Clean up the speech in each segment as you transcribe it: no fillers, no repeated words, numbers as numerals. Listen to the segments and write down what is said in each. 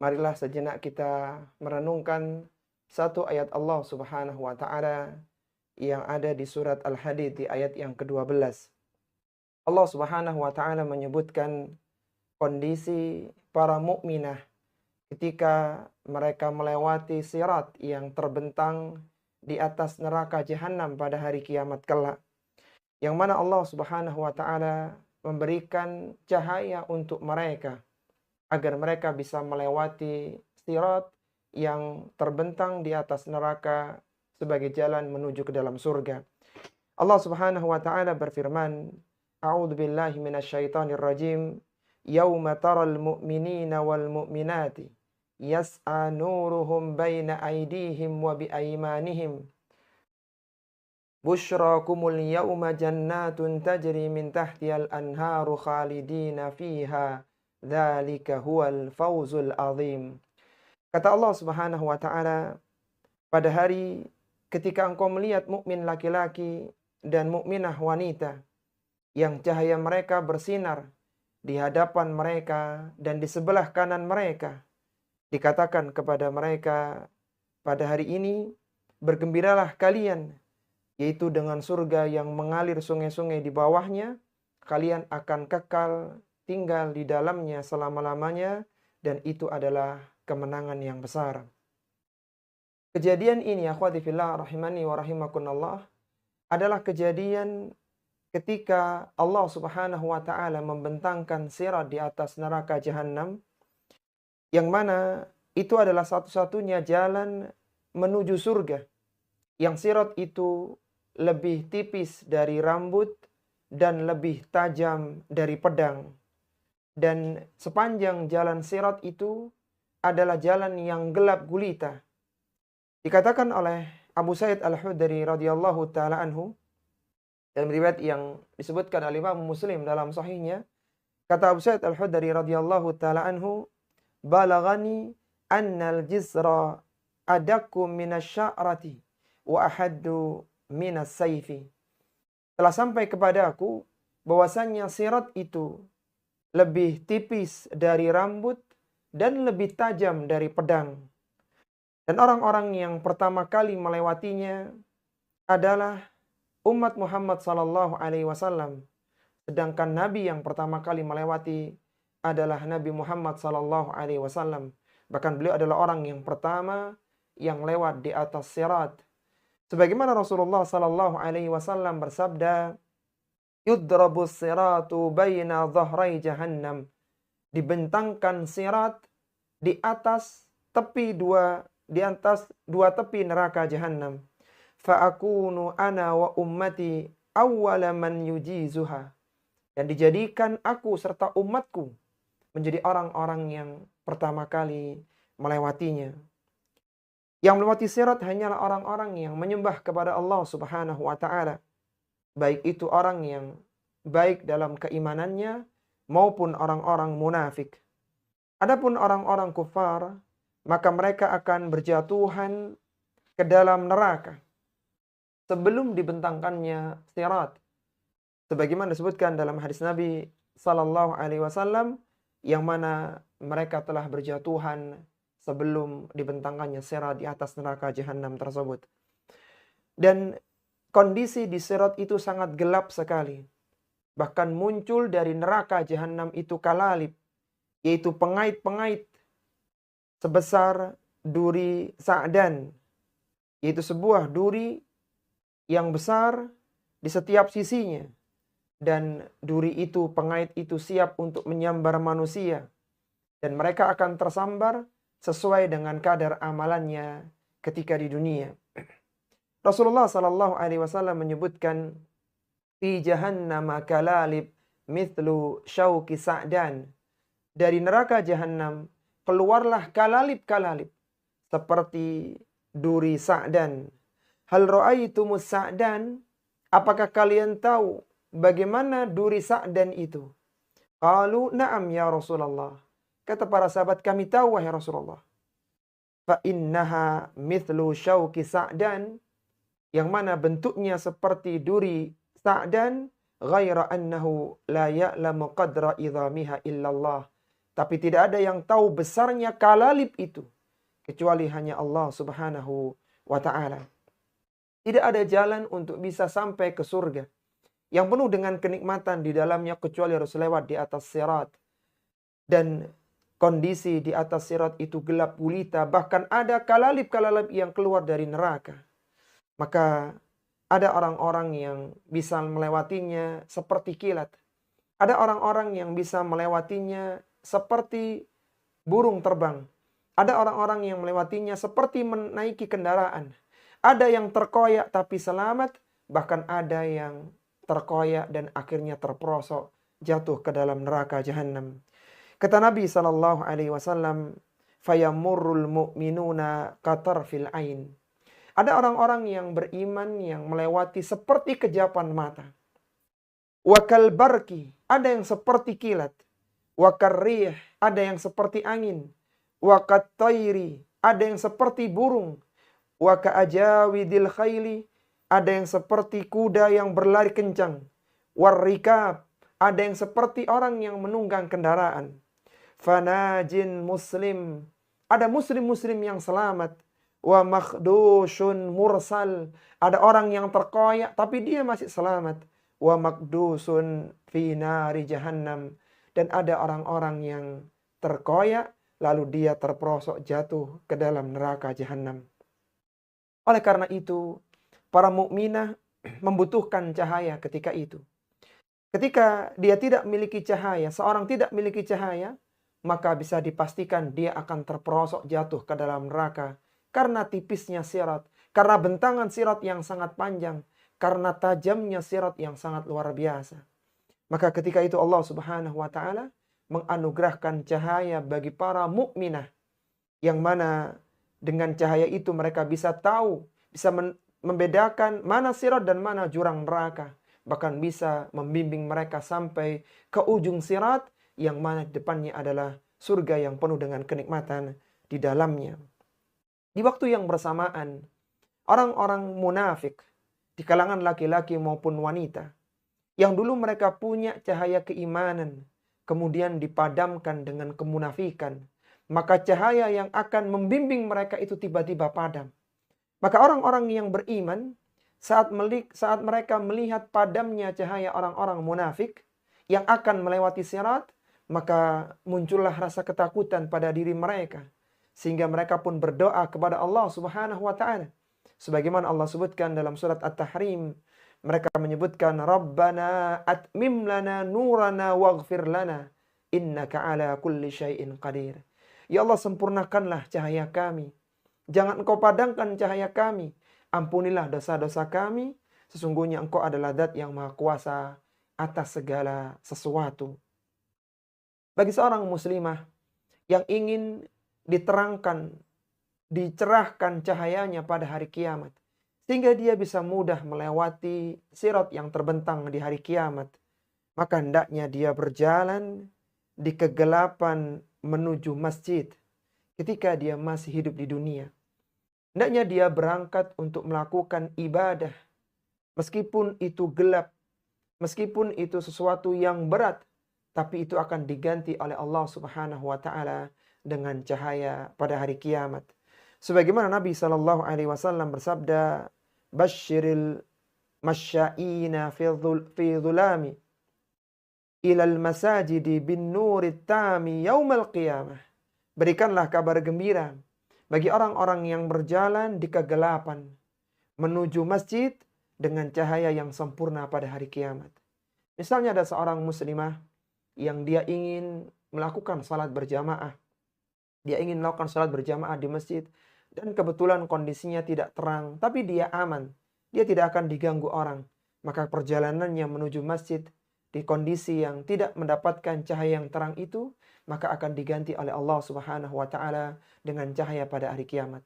Marilah sejenak kita merenungkan satu ayat Allah Subhanahu wa taala yang ada di surat Al-Hadid di ayat yang ke-12. Allah Subhanahu wa taala menyebutkan kondisi para mukminah ketika mereka melewati sirat yang terbentang di atas neraka jahanam pada hari kiamat kelak. Yang mana Allah Subhanahu wa taala memberikan cahaya untuk mereka agar mereka bisa melewati sirat yang terbentang di atas neraka sebagai jalan menuju ke dalam surga. Allah Subhanahu wa taala berfirman, A'udzu billahi minasyaitonir rajim. Yauma taral mu'minina wal mu'minati yas'a nuruhum baina aydihim wa bi aymanihim. Busyrakumul yauma jannatun tajri min tahtiyal anharu khalidina fiha. Dzalika huwal fawzul azim. Kata Allah Subhanahu wa taala, pada hari ketika engkau melihat mukmin laki-laki dan mukminah wanita yang cahaya mereka bersinar di hadapan mereka dan di sebelah kanan mereka, dikatakan kepada mereka, pada hari ini bergembiralah kalian, yaitu dengan surga yang mengalir sungai-sungai di bawahnya, kalian akan kekal tinggal di dalamnya selama-lamanya, dan itu adalah kemenangan yang besar. Kejadian ini, akhwati fillah rahimani wa rahimakumullah, adalah kejadian ketika Allah Subhanahu wa taala membentangkan sirat di atas neraka jahanam, yang mana itu adalah satu-satunya jalan menuju surga. Yang sirat itu lebih tipis dari rambut dan lebih tajam dari pedang. Dan sepanjang jalan sirat itu adalah jalan yang gelap gulita. Dikatakan oleh Abu Sa'id Al-Khudri radhiyallahu taala anhu dalam riwayat yang disebutkan oleh Imam Muslim dalam sahihnya, kata Abu Sa'id Al-Khudri radhiyallahu taala anhu, "Balaghani annal jisra adakku minasya'rati wa ahaddu minas sayfi." Telah sampai kepada aku bahwasannya sirat itu lebih tipis dari rambut dan lebih tajam dari pedang. Dan orang-orang yang pertama kali melewatinya adalah umat Muhammad sallallahu alaihi wasallam. Sedangkan nabi yang pertama kali melewati adalah Nabi Muhammad sallallahu alaihi wasallam. Bahkan beliau adalah orang yang pertama yang lewat di atas sirat. Sebagaimana Rasulullah sallallahu alaihi wasallam bersabda, "Yudrabus siratu baina dhahrai jahannam." Dibentangkan sirat di atas dua tepi neraka jahanam. Fa'akunu ana wa ummati awwala man yujizuha. Dan dijadikan aku serta umatku menjadi orang-orang yang pertama kali melewatinya. Yang melewati sirat hanyalah orang-orang yang menyembah kepada Allah Subhanahu wa taala. Baik itu orang yang baik dalam keimanannya maupun orang-orang munafik. Adapun orang-orang kufar, maka mereka akan berjatuhan ke dalam neraka sebelum dibentangkannya sirat. Sebagaimana disebutkan dalam hadis Nabi sallallahu alaihi wasallam, yang mana mereka telah berjatuhan sebelum dibentangkannya sirat di atas neraka jahanam tersebut. Dan kondisi di sirat itu sangat gelap sekali. Bahkan muncul dari neraka jahanam itu kalalib, yaitu pengait-pengait sebesar duri sa'dan, yaitu sebuah duri yang besar di setiap sisinya. Dan duri itu, pengait itu siap untuk menyambar manusia. Dan mereka akan tersambar sesuai dengan kadar amalannya ketika di dunia. Rasulullah sallallahu alaihi wasallam menyebutkan, "Fi jahannama kalalib mithlu syauki sa'dan." Dari neraka jahanam keluarlah kalalib-kalalib seperti duri sa'dan. Hal ra'aitumus sa'dan? Apakah kalian tahu bagaimana duri sa'dan itu? Qalu na'am ya Rasulullah. Kata para sahabat, kami tahu wahai Rasulullah. Fa innaha mithlu syauki sa'dan, yang mana bentuknya seperti duri sa'dan, ghaira annahu la ya'lamu qadra idhamiha illallah. Tapi tidak ada yang tahu besarnya kalalib itu kecuali hanya Allah Subhanahu wa ta'ala. Tidak ada jalan untuk bisa sampai ke surga yang penuh dengan kenikmatan di dalamnya kecuali harus lewat di atas sirat. Dan kondisi di atas sirat itu gelap gulita, bahkan ada kalalib-kalalib yang keluar dari neraka. Maka ada orang-orang yang bisa melewatinya seperti kilat. Ada orang-orang yang bisa melewatinya seperti burung terbang. Ada orang-orang yang melewatinya seperti menaiki kendaraan. Ada yang terkoyak tapi selamat, bahkan ada yang terkoyak dan akhirnya terperosok jatuh ke dalam neraka jahanam. Kata Nabi SAW, "Fayamurrul mu'minuna qatarfil ain." Ada orang-orang yang beriman yang melewati seperti kejapan mata. Wa kalbarki, ada yang seperti kilat. Wa karrih, ada yang seperti angin. Wa kattairi, ada yang seperti burung. Wa ka'ajawidil khayli, ada yang seperti kuda yang berlari kencang. Warrikab, ada yang seperti orang yang menunggang kendaraan. Fanajin muslim, ada muslim-muslim yang selamat. Wa makhdushun mursal, ada orang yang terkoyak tapi dia masih selamat. Wa makdusun fi nari jahannam, dan ada orang-orang yang terkoyak lalu dia terperosok jatuh ke dalam neraka jahanam. Oleh karena itu, para mukminah membutuhkan cahaya ketika itu. Ketika dia tidak memiliki cahaya, seorang tidak memiliki cahaya, maka bisa dipastikan dia akan terperosok jatuh ke dalam neraka karena tipisnya sirat, karena bentangan sirat yang sangat panjang, karena tajamnya sirat yang sangat luar biasa. Maka ketika itu Allah Subhanahu wa ta'ala menganugerahkan cahaya bagi para mukminah, yang mana dengan cahaya itu mereka bisa tahu, bisa membedakan mana sirat dan mana jurang neraka. Bahkan bisa membimbing mereka sampai ke ujung sirat, yang mana di depannya adalah surga yang penuh dengan kenikmatan di dalamnya. Di waktu yang bersamaan, orang-orang munafik di kalangan laki-laki maupun wanita yang dulu mereka punya cahaya keimanan kemudian dipadamkan dengan kemunafikan, maka cahaya yang akan membimbing mereka itu tiba-tiba padam. Maka orang-orang yang beriman saat mereka melihat padamnya cahaya orang-orang munafik yang akan melewati sirat, maka muncullah rasa ketakutan pada diri mereka, sehingga mereka pun berdoa kepada Allah Subhanahu wa ta'ala. Sebagaimana Allah sebutkan dalam surat At-Tahrim, mereka menyebutkan, Rabbana atmim lana nurana waghfir lana, innaka ala kulli syai'in qadir. Ya Allah, sempurnakanlah cahaya kami. Jangan engkau padamkan cahaya kami. Ampunilah dosa-dosa kami. Sesungguhnya engkau adalah zat yang maha kuasa atas segala sesuatu. Bagi seorang muslimah yang ingin diterangkan, dicerahkan cahayanya pada hari kiamat, sehingga dia bisa mudah melewati sirat yang terbentang di hari kiamat, maka hendaknya dia berjalan di kegelapan menuju masjid ketika dia masih hidup di dunia. Hendaknya dia berangkat untuk melakukan ibadah, meskipun itu gelap, meskipun itu sesuatu yang berat, tapi itu akan diganti oleh Allah Subhanahu wa ta'ala dengan cahaya pada hari kiamat. Sebagaimana Nabi SAW bersabda, Bashiril masya'ina fi dhulami ilal masajidi bin nurit tami yaumal qiyamah. Berikanlah kabar gembira bagi orang-orang yang berjalan di kegelapan menuju masjid dengan cahaya yang sempurna pada hari kiamat. Misalnya ada seorang muslimah yang dia ingin melakukan salat berjamaah. Dia ingin melakukan salat berjamaah di masjid, dan kebetulan kondisinya tidak terang, tapi dia aman. Dia tidak akan diganggu orang. Maka perjalanannya menuju masjid di kondisi yang tidak mendapatkan cahaya yang terang itu, maka akan diganti oleh Allah Subhanahu wa ta'ala dengan cahaya pada hari kiamat.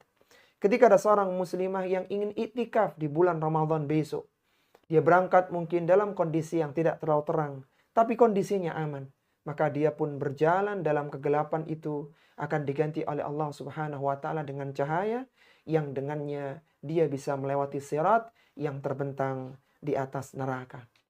Ketika ada seorang muslimah yang ingin iktikaf di bulan Ramadan besok, dia berangkat mungkin dalam kondisi yang tidak terlalu terang, tapi kondisinya aman. Maka dia pun berjalan dalam kegelapan itu akan diganti oleh Allah Subhanahu wa ta'ala dengan cahaya yang dengannya dia bisa melewati sirat yang terbentang di atas neraka.